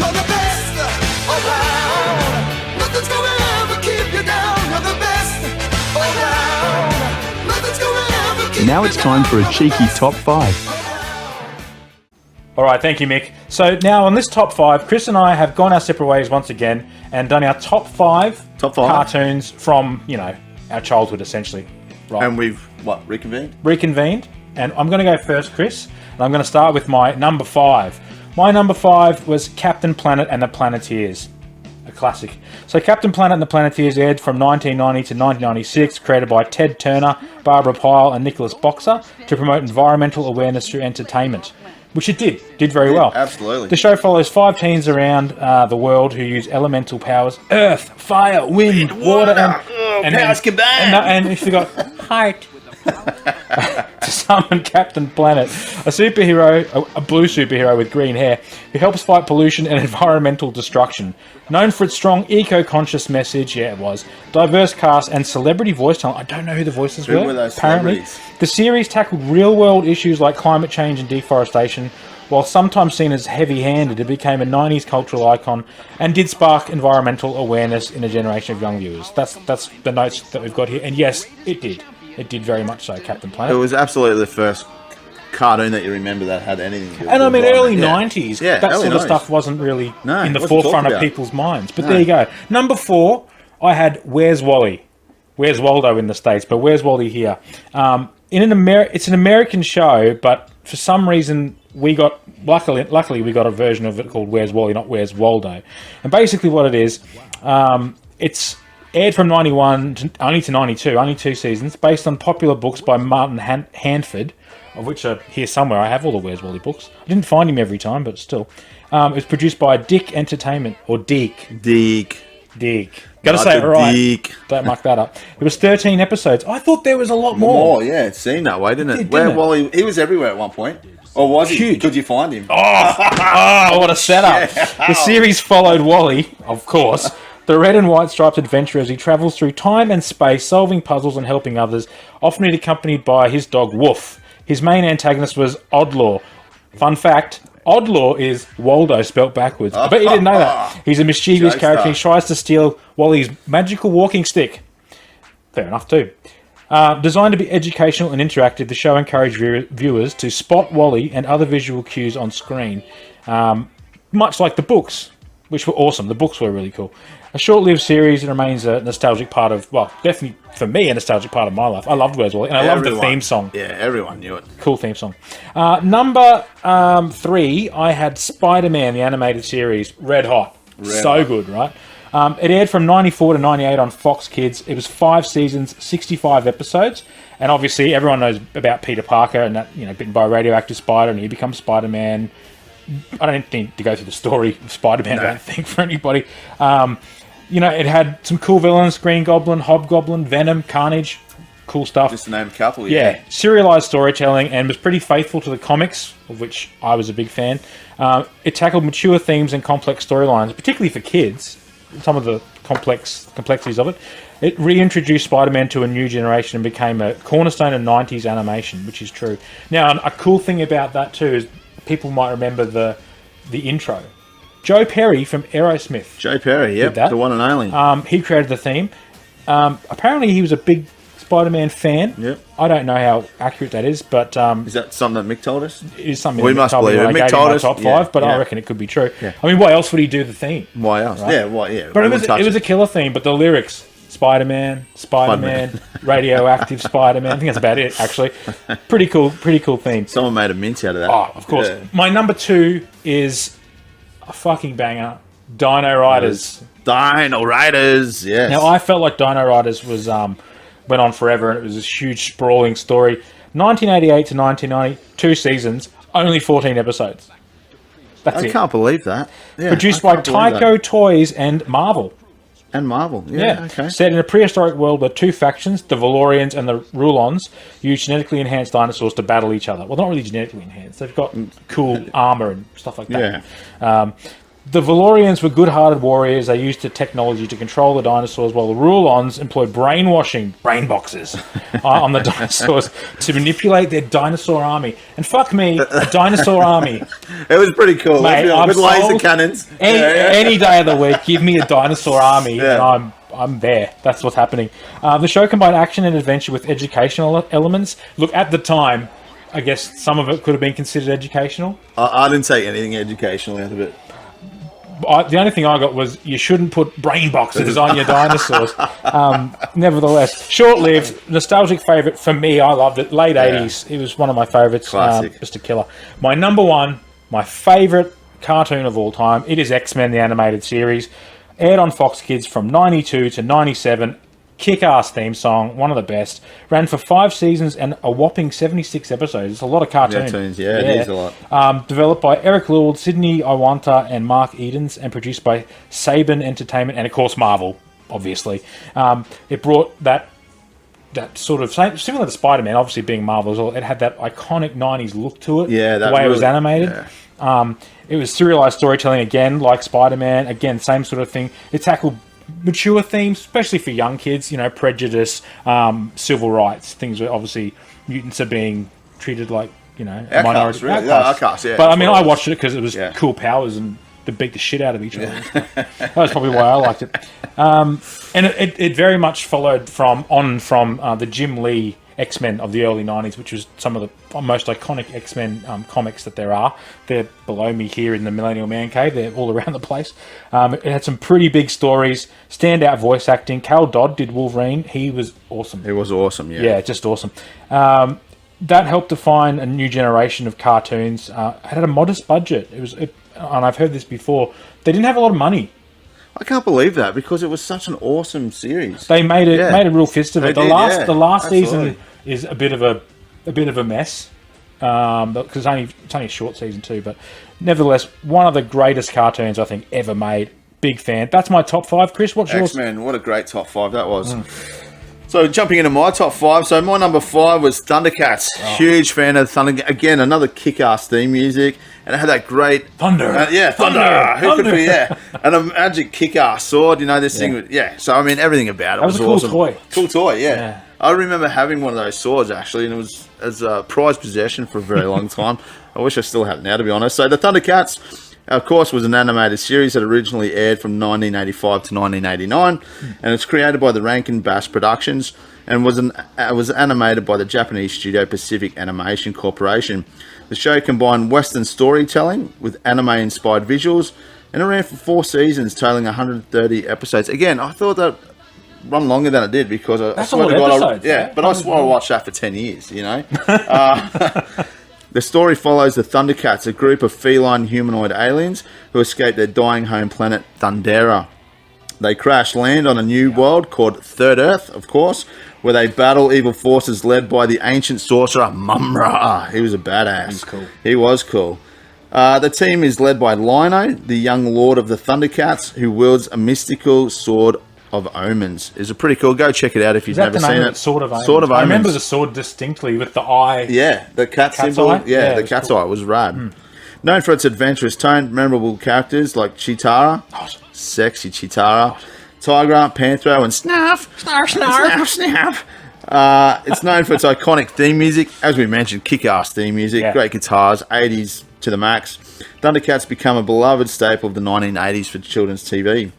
You're the best around. Nothing's gonna ever keep you down. You're the best around. Nothing's gonna ever keep Now you it's time down. for a cheeky top 5. All right, thank you, Mick. So now on this top 5, Chris and I have gone our separate ways once again and done our top 5 cartoons from, our childhood, essentially. Right. And we've, reconvened? Reconvened. And I'm going to go first, Chris. And I'm going to start with my number 5. My number 5 was Captain Planet and the Planeteers. A classic. So Captain Planet and the Planeteers aired from 1990 to 1996, created by Ted Turner, Barbara Pyle and Nicholas Boxer to promote environmental awareness through entertainment. Which it did very well. Absolutely. The show follows 5 teens around the world who use elemental powers: earth, fire, wind, water, and powers combined. And if you got height, to summon Captain Planet, a superhero, a blue superhero with green hair, who helps fight pollution and environmental destruction. Known for its strong eco-conscious message, diverse cast and celebrity voice talent. I don't know who the voices were. Who were those apparently, celebrities? the series tackled real-world issues like climate change and deforestation. While sometimes seen as heavy-handed, it became a 90s cultural icon and did spark environmental awareness in a generation of young viewers. That's the notes that we've got here. And yes, it did. It did very much so, Captain Planet. It was absolutely the first cartoon that you remember that had anything to do with And I mean, early environment. 90s, Yeah, that early sort of 90s. stuff wasn't really in the wasn't forefront talked of about. people's minds. But there you go. Number 4, I had Where's Wally? Where's Waldo in the States, but Where's Wally here? It's an American show, but for some reason we got, luckily we got a version of it called Where's Wally, not Where's Waldo. And basically what it is, it's aired from 91 only to 92, only 2 seasons, based on popular books by Martin Hanford, of which are here somewhere. I have all the Where's Wally books. I didn't find him every time, but still. It was produced by Dick Entertainment, or Deke. Deke. Got to say it right. Deke. Don't muck that up. It was 13 episodes. I thought there was a lot more. Yeah, it seemed that way, didn't it? Didn't Where it? Wally, he was everywhere at one point. Or was he? Huge. Could you find him? Oh, what a setup. The series followed Wally, of course, the red and white striped adventurer, as he travels through time and space, solving puzzles and helping others, often accompanied by his dog Woof. His main antagonist was Oddlaw. Fun fact, Oddlaw is Waldo spelt backwards. I bet you didn't know that. He's a mischievous character. He tries to steal Wally's magical walking stick. Fair enough, too. Designed to be educational and interactive, the show encouraged viewers to spot Wally and other visual cues on screen, much like the books, which were awesome. The books were really cool. A short-lived series, it remains a nostalgic part of, definitely for me, a nostalgic part of my life. I loved Where's Wally, and I loved the theme song. Yeah, everyone knew it. Cool theme song. Number 3, I had Spider-Man, the animated series, Red Hot. Good, right? It aired from 94 to 98 on Fox Kids. It was 5 seasons, 65 episodes. And obviously, everyone knows about Peter Parker and that, bitten by a radioactive spider, and he becomes Spider-Man. I don't need to go through the story of Spider-Man, I don't think, for anybody. It had some cool villains: Green Goblin, Hobgoblin, Venom, Carnage. Cool stuff. Just to name a couple, Yeah, serialized storytelling, and was pretty faithful to the comics, of which I was a big fan. It tackled mature themes and complex storylines, particularly for kids. Some of the complexities of it. It reintroduced Spider-Man to a new generation and became a cornerstone of 90s animation, which is true. Now, a cool thing about that too is people might remember the intro. Joe Perry from Aerosmith. Joe Perry, yep, the one and only. He created the theme. Apparently, he was a big Spider-Man fan. Yep. I don't know how accurate that is, but is that something that Mick told us? It is something we that must told me believe when it. I Mick gave him told my us, top 5, but I reckon it could be true. Yeah. I mean, why else would he do the theme? Why else? Right? Yeah. But it was a killer theme. But the lyrics: Spider-Man, radioactive Spider-Man. I think that's about it. Actually, pretty cool theme. Someone made a mince out of that. Oh, of course. Yeah. My number 2 is a fucking banger: Dino Riders. Dino Riders, yes. Now, I felt like Dino Riders was went on forever, and it was this huge, sprawling story. 1988 to 1990, 2 seasons, only 14 episodes. That's it. I can't believe that. Yeah, Produced by Tyco Toys and Marvel. And Marvel, yeah. Okay. Set in a prehistoric world where 2 factions, the Valorians and the Rulons, use genetically enhanced dinosaurs to battle each other. Well, not really genetically enhanced. They've got cool armor and stuff like that. Yeah. The Valorians were good-hearted warriors. They used the technology to control the dinosaurs, while the Rulons employed brainwashing, brain boxes, on the dinosaurs to manipulate their dinosaur army. And fuck me, a dinosaur army. It was pretty cool. Mate, with laser cannons. Any day of the week, give me a dinosaur army, and I'm there. That's what's happening. The show combined action and adventure with educational elements. Look, at the time, I guess some of it could have been considered educational. I didn't take anything educational out of it. The only thing I got was you shouldn't put brain boxes on your dinosaurs. Nevertheless, short-lived, nostalgic favourite for me. I loved it. Late 80s. It was one of my favourites. Just a killer. My number one, my favourite cartoon of all time, it is X-Men, the animated series. Aired on Fox Kids from 92 to 97. Kick-ass theme song, one of the best. Ran for 5 seasons and a whopping 76 episodes. It's a lot of cartoons. Yeah, it is a lot. Developed by Eric Lord, Sydney Iwanta, and Mark Edens, and produced by Saban Entertainment, and of course Marvel, obviously. It brought that sort of similar to Spider-Man, obviously being Marvel as well. It had that iconic 90s look to it. Yeah, the way it was animated. Yeah. It was serialized storytelling again, like Spider-Man. Again, same sort of thing. It tackled mature themes, especially for young kids, prejudice, civil rights, things where obviously mutants are being treated like, a minority. Outcasts, yeah. But I mean, I watched it because it was cool powers and to beat the shit out of each other. That was probably why I liked it. And it very much followed from the Jim Lee X-Men of the early 90s, which was some of the most iconic X-Men comics that there are. They're below me here in the Millennial Man Cave. They're all around the place. It had some pretty big stories, standout voice acting. Cal Dodd did Wolverine. He was awesome. It was awesome, yeah. Yeah, just awesome. That helped define a new generation of cartoons. It had a modest budget. And I've heard this before, they didn't have a lot of money. I can't believe that because it was such an awesome series. They made a real fist of it. The last absolutely. season is a bit of a mess because it's only a short season too. But nevertheless, one of the greatest cartoons I think ever made. Big fan. That's my top 5. Chris, what's yours? X-Men, what a great top 5 that was. So jumping into my top 5, so my number 5 was Thundercats. Huge fan of Thunder. Again, another kick-ass theme music, and it had that great Thunder. Thunder. Who could be? And a magic kick-ass sword. This thing. So I mean, everything about it was awesome. Cool toy. Yeah. I remember having one of those swords actually, and it was as a prized possession for a very long time. I wish I still had it now, to be honest. So the Thundercats, of course, was an animated series that originally aired from 1985 to 1989, and it's created by the Rankin Bass Productions and was animated by the Japanese studio Pacific Animation Corporation. The show combined Western storytelling with anime-inspired visuals, and it ran for 4 seasons, totaling 130 episodes. Again, I thought that run longer than it did because I swear to God, but I swore I watched that for 10 years. The story follows the Thundercats, a group of feline humanoid aliens who escape their dying home planet Thundera. They crash land on a new world called Third Earth, of course, where they battle evil forces led by the ancient sorcerer Mumra. He was a badass. He was cool. The team is led by Lino, the young lord of the Thundercats, who wields a mystical sword of Omens. It's a pretty cool. Go check it out if you've never seen it. Sword of Omens. Sword of Omens. I remember the sword distinctly with the eye. Yeah, the cat's symbol. Eye? Yeah, the cat's eye was rad. Known for its adventurous tone, memorable characters like Chitara, sexy Chitara, Tigra, Panthro, and Snarf. It's known for its iconic theme music. As we mentioned, kick-ass theme music, great guitars, 80s to the max. Thundercats become a beloved staple of the 1980s for children's TV.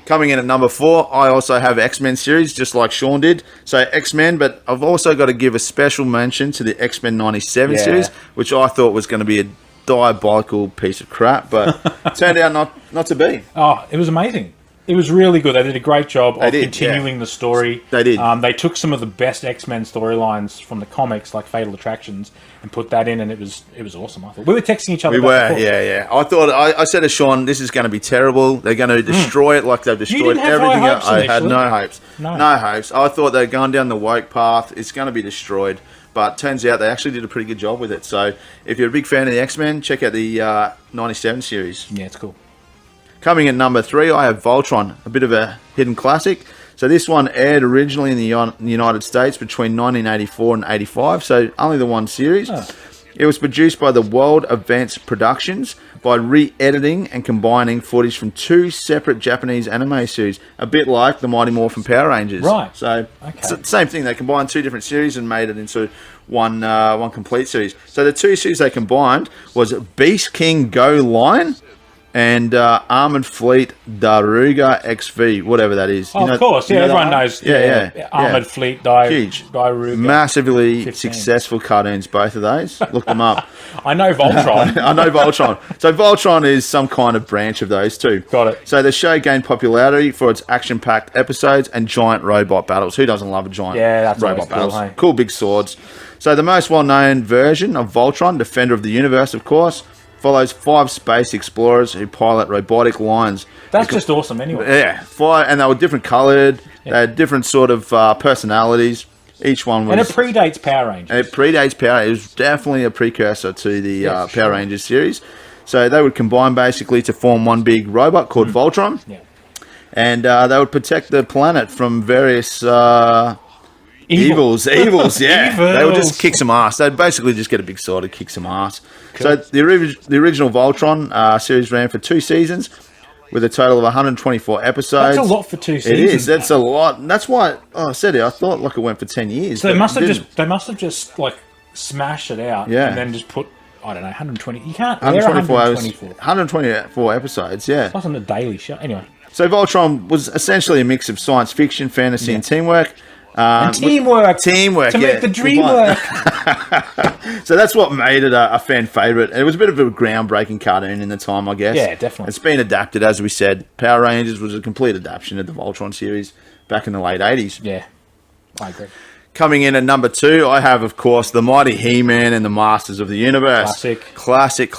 Coming in at number 4, I also have X-Men series, just like Sean did. So X-Men, but I've also got to give a special mention to the X-Men 97 series, which I thought was going to be a diabolical piece of crap, but turned out not to be. Oh, it was amazing. It was really good. They did a great job of continuing the story. They did. They took some of the best X-Men storylines from the comics, like Fatal Attractions, and put that in, and it was awesome. I thought we were texting each other. We were, yeah. I said to Sean, "This is going to be terrible. They're going to destroy it like they've destroyed everything else." I had no hopes. No hopes. I thought they'd gone down the woke path. It's going to be destroyed. But turns out they actually did a pretty good job with it. So if you're a big fan of the X-Men, check out the 97 series. Yeah, it's cool. Coming at number 3, I have Voltron, a bit of a hidden classic. So this one aired originally in the United States between 1984 and 85, so only the one series. It was produced by the World Events Productions by re-editing and combining footage from 2 separate Japanese anime series, a bit like the Mighty Morphin Power Rangers. Right. So, same thing. They combined 2 different series and made it into one complete series. So the 2 series they combined was Beast King Go Line and Armored Fleet Daruga XV, whatever that is. Oh, of course, everyone knows. Armored Fleet Daruga. Massively successful cartoons, both of those. Look them up. I know Voltron. I know Voltron. So Voltron is some kind of branch of those two. Got it. So the show gained popularity for its action-packed episodes and giant robot battles. Who doesn't love a giant robot battles? Cool, hey? Cool big swords. So the most well-known version of Voltron, Defender of the Universe, of course, follows 5 space explorers who pilot robotic lines. That's just awesome anyway. Yeah, 5, and they were different coloured. They had different sort of personalities. Each one was... And it predates Power Rangers. It predates Power Rangers. It was definitely a precursor to the Power Rangers series. So they would combine basically to form one big robot called Voltron. Yeah. And they would protect the planet from various... Evils, yeah. Evils. They would just kick some ass. They'd basically just get a big sword and kick some ass. Cool. So the original Voltron series ran for 2 seasons with a total of 124 episodes. That's a lot for 2 seasons. It is. That's a lot. That's why I said it. I thought like it went for 10 years. So they must have just like smashed it out and then just put, I don't know, 120. You can't 124 episodes, yeah. It wasn't a daily show. Anyway. So Voltron was essentially a mix of science fiction, fantasy and teamwork. And teamwork to make the dream work. So that's what made it a fan favourite. It was a bit of a groundbreaking cartoon in the time, I guess. Yeah, definitely. It's been adapted, as we said. Power Rangers was a complete adaptation of the Voltron series back in the late 80s. Yeah, I agree. Coming in at number 2, I have, of course, the Mighty He-Man and the Masters of the Universe. Classic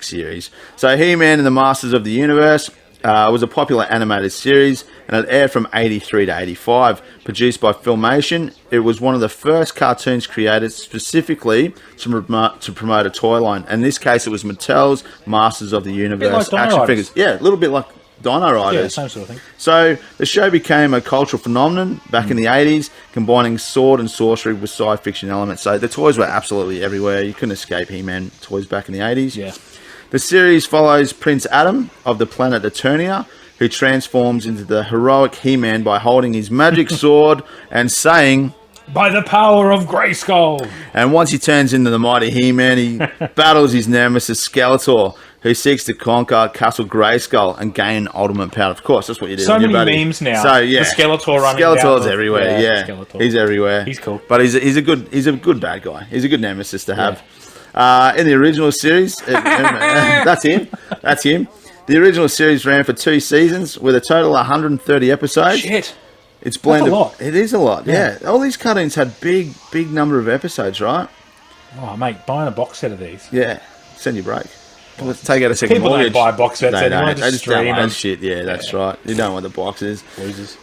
series. So He-Man and the Masters of the Universe was a popular animated series, and it aired from 83 to 85. Produced by Filmation, it was one of the first cartoons created specifically to promote a toy line. In this case, it was Mattel's Masters of the Universe action figures. Yeah, a little bit like Dino Riders. Yeah, same sort of thing. So the show became a cultural phenomenon back in the 80s, combining sword and sorcery with sci fiction elements. So the toys were absolutely everywhere. You couldn't escape He-Man toys back in the 80s. Yeah. The series follows Prince Adam of the planet Eternia, who transforms into the heroic He-Man by holding his magic sword and saying, "By the power of Grayskull." And once he turns into the mighty He-Man, he battles his nemesis Skeletor, who seeks to conquer Castle Grayskull and gain ultimate power. Of course, that's what you do. So many memes now. So yeah, the Skeletor running. Skeletor's everywhere. Yeah, Skeletor. He's everywhere. He's cool, but he's a good bad guy. He's a good nemesis to have. In the original series, that's him. The original series ran for 2 seasons with a total of 130 episodes. Shit. It's blended. That's a lot. It is a lot, yeah. All these cartoons had big number of episodes, right? Oh, mate, buying a box set of these. Yeah, send you break. Let's take out a second People mortgage. don't buy box sets anymore. They just download shit. Yeah, that's right. You don't know what the box is. Losers.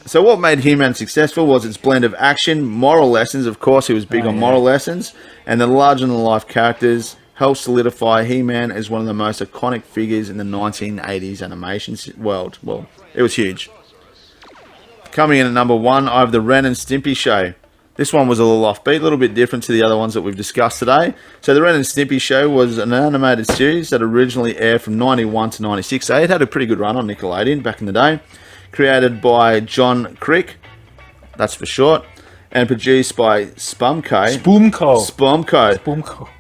So what made He-Man successful was its blend of action, moral lessons. Of course, he was big on moral lessons, and the larger-than-life characters helped solidify He-Man as one of the most iconic figures in the 1980s animation world. Well, it was huge. Coming in at number 1, I have the Ren and Stimpy Show. This one was a little offbeat, a little bit different to the other ones that we've discussed today. So the Ren and Stimpy Show was an animated series that originally aired from 91 to 96. So it had a pretty good run on Nickelodeon back in the day. Created by John Crick, that's for short, and produced by Spumco.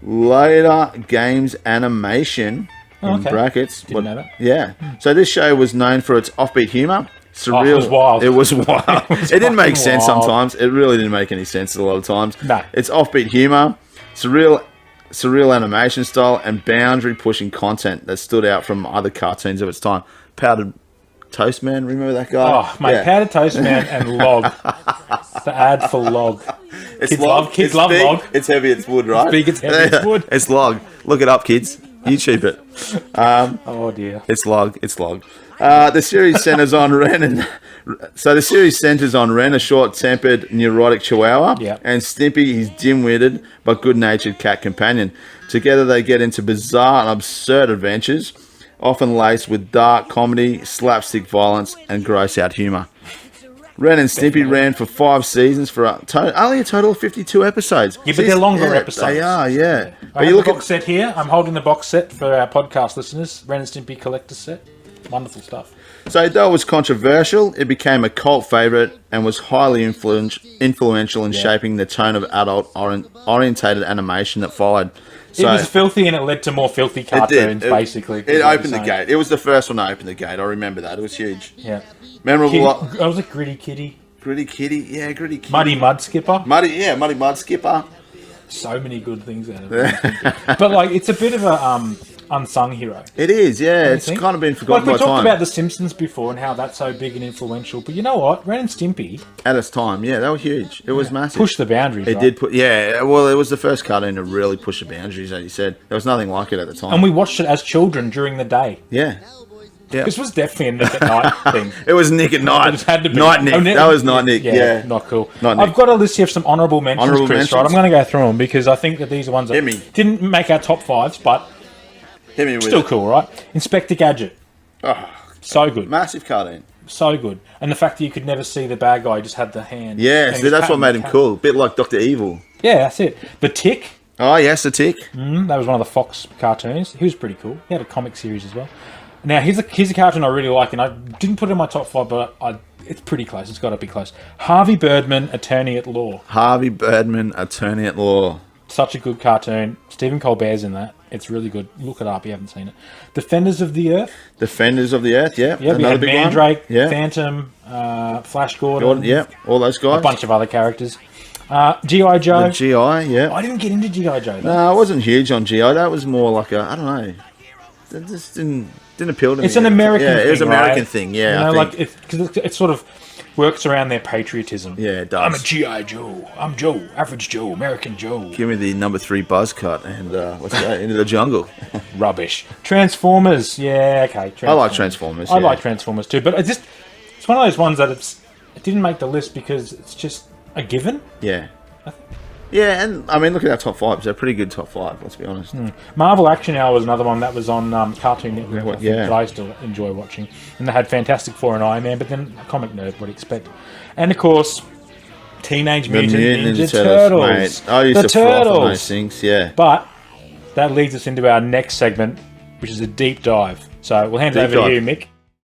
Later Games Animation, in brackets. Didn't know that. Yeah. So this show was known for its offbeat humour. Surreal. It was wild. It was wild. It didn't make sense sometimes. It really didn't make any sense a lot of times. No. It's offbeat humour, surreal animation style, and boundary-pushing content that stood out from other cartoons of its time. Powdered Toast Man, remember that guy? Oh, mate, Powdered Toast Man and Log. The ad for Log. Kids love big, Log. It's heavy, it's wood, right? It's big, it's heavy, it's wood. It's Log. Look it up, kids. YouTube it. Oh, dear. It's Log. The series centers on Ren, a short-tempered, neurotic chihuahua, and Stimpy, his dim-witted but good-natured cat companion. Together, they get into bizarre and absurd adventures, often laced with dark comedy, slapstick violence, and gross-out humour. Ren and Stimpy ran for 5 seasons for only a total of 52 episodes. Yeah, but they're longer episodes. They are, yeah. I have the box set here. I'm holding the box set for our podcast listeners. Ren and Stimpy collector's set. Wonderful stuff. So though it was controversial, it became a cult favourite and was highly influential in shaping the tone of adult-orientated animation that followed. So, it was filthy and it led to more filthy cartoons, basically. It opened the gate. It was the first one to open the gate. I remember that. It was huge. Yeah. Memorable. Was it Gritty Kitty? Gritty Kitty? Yeah, Gritty Kitty. Muddy Mud Skipper? Muddy Mud Skipper. So many good things out of it. But, like, it's a bit of a unsung hero. It is, yeah. It's kind of been forgotten by time. We talked about The Simpsons before and how that's so big and influential. But you know what? Ren and Stimpy... At its time, yeah, they were huge. It was massive. Pushed the boundaries, It did put... Yeah, well, it was the first cartoon to really push the boundaries, as you said. There was nothing like it at the time. And we watched it as children during the day. Yeah. Yeah. This was definitely a Nick at Night thing. It was Nick at Night. It had to be. Night Nick. That was Night Nick. Yeah. Not cool. Night Nick. I've got a list here of some honourable mentions, Chris. Right, I'm going to go through them because I think that these are ones that didn't make our top 5s, but still cool, right? Inspector Gadget. Oh, so good. Massive cartoon. So good. And the fact that you could never see the bad guy, just had the hand. Yeah, see, that's what made him cool. A bit like Dr. Evil. Yeah, that's it. The Tick. Oh, yes, The Tick. That was one of the Fox cartoons. He was pretty cool. He had a comic series as well. Now, here's a cartoon I really like, and I didn't put it in my top 5, but it's pretty close. It's got to be close. Harvey Birdman, Attorney at Law. Harvey Birdman, Attorney at Law. Such a good cartoon. Stephen Colbert's in that. It's really good. Look it up if you haven't seen it. Defenders of the Earth. Defenders of the Earth, yeah. Yeah, we had Mandrake, Phantom, Flash Gordon. Yeah, all those guys. A bunch of other characters. G.I. Joe. The G.I., yeah. I didn't get into G.I. Joe, though. No, I wasn't huge on G.I. That was more like a, I don't know. It just didn't appeal to me. It's an American thing, it was an American right? thing, yeah. You know, like, because it sort of works around their patriotism. Yeah, it does. I'm a G.I. Joe. I'm Joe. Average Joe. American Joe. Give me the number 3 buzz cut and, what's that? Into the Jungle. Rubbish. Transformers. Yeah, okay. I like Transformers. I like Transformers too, but it's one of those ones that it didn't make the list because it's just a given. Yeah. Yeah, and I mean, look at our top 5. They're pretty good top 5, let's be honest. Marvel Action Hour was another one that was on Cartoon Network, that I still enjoy watching. And they had Fantastic Four and Iron Man, but then a comic nerd, what do you expect? And of course, Teenage Mutant Ninja Turtles. Mate. I used to froth on those things, yeah. But that leads us into our next segment, which is a deep dive. So we'll hand it over to you, Mick.